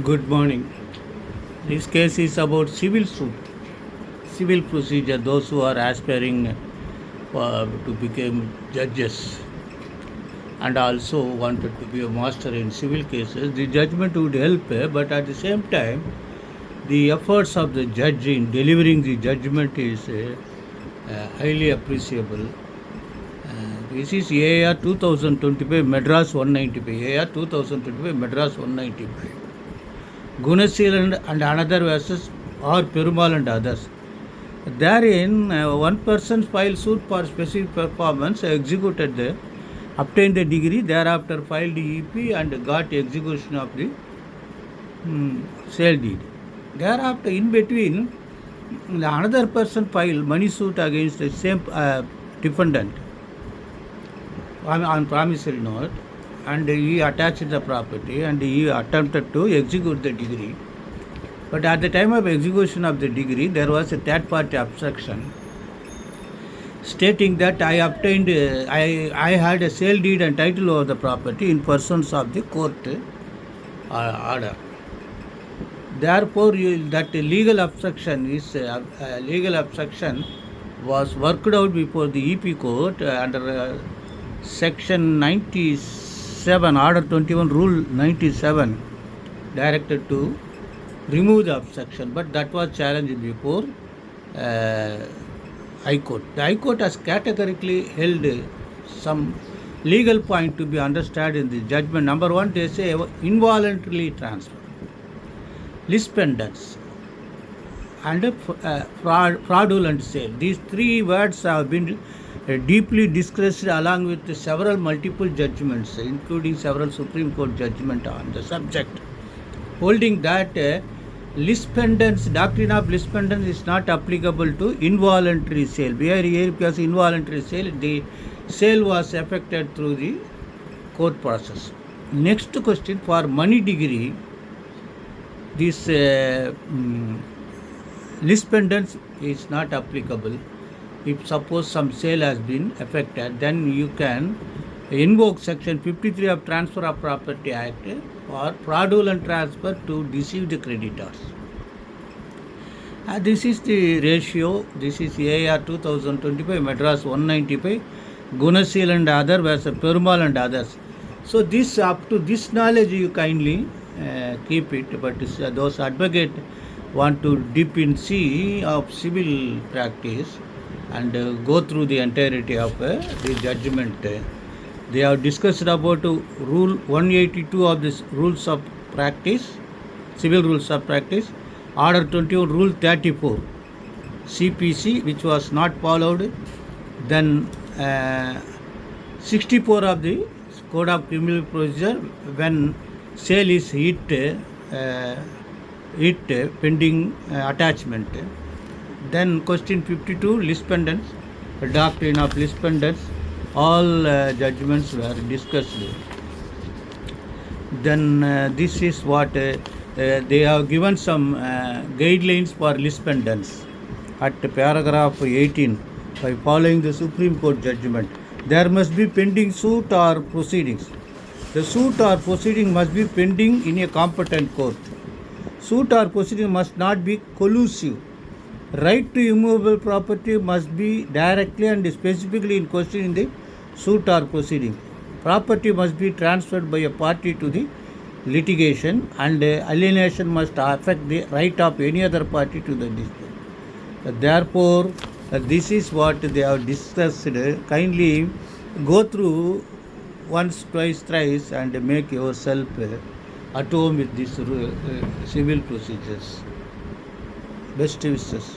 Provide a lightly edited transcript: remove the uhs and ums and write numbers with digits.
Good morning. This case is about civil suit, civil procedure. Those who are aspiring to become judges and also wanted to be a master in civil cases, the judgment would help, but at the same time, the efforts of the judge in delivering the judgment is highly appreciable. This is AR 2025 Madras 195. AR 2025 Madras 195. Gunaseelan and another versus or Perumal and others. Therein, one person filed suit for specific performance, executed the, obtained the degree, thereafter filed the EP and got execution of the sale deed. Thereafter, in between, another person filed money suit against the same defendant on promissory note, and he attached the property and he attempted to execute the degree. But at the time of execution of the degree, there was a third party obstruction stating that I obtained, I had a sale deed and title of the property in pursuance of the court order. Therefore, that legal obstruction was worked out before the EP court under Section 97, Order 21, Rule 97, directed to remove the obstruction, but that was challenged before High Court. The High Court has categorically held some legal point to be understood in the judgment. Number one, they say involuntarily transfer, lispendece, and fraudulent sale. These three words have been deeply discussed along with several multiple judgments, including several Supreme Court judgments on the subject, holding that lispendence, doctrine of lispendence is not applicable to involuntary sale. Here, because involuntary sale, the sale was effected through the court process. Next question, for money degree, this lispendence is not applicable. If suppose some sale has been effected, then you can invoke Section 53 of Transfer of Property Act for fraudulent transfer to deceive the creditors. This is the ratio. This is AR 2025 Madras 195, Gunaseelan and other versus Perumal and others. So this, up to this knowledge, you kindly keep it. But those advocates want to dip in sea of civil practice and go through the entirety of the judgment. They have discussed about Rule 182 of this Rules of Practice, Civil Rules of Practice, Order 21, Rule 34, CPC, which was not followed. Then 64 of the Code of Criminal Procedure, when sale is hit pending attachment. Then question 52, lispendence, doctrine of lispendence, all judgments were discussed. Then this is what they have given some guidelines for lispendence at paragraph 18. By following the Supreme Court judgment, there must be pending suit or proceedings. The suit or proceeding must be pending in a competent court. Suit or proceeding must not be collusive. Right to immovable property must be directly and specifically in question in the suit or proceeding. Property must be transferred by a party to the litigation, and alienation must affect the right of any other party to the dispute. Therefore, this is what they have discussed. Kindly go through once, twice, thrice and make yourself at home with these civil procedures. Best wishes.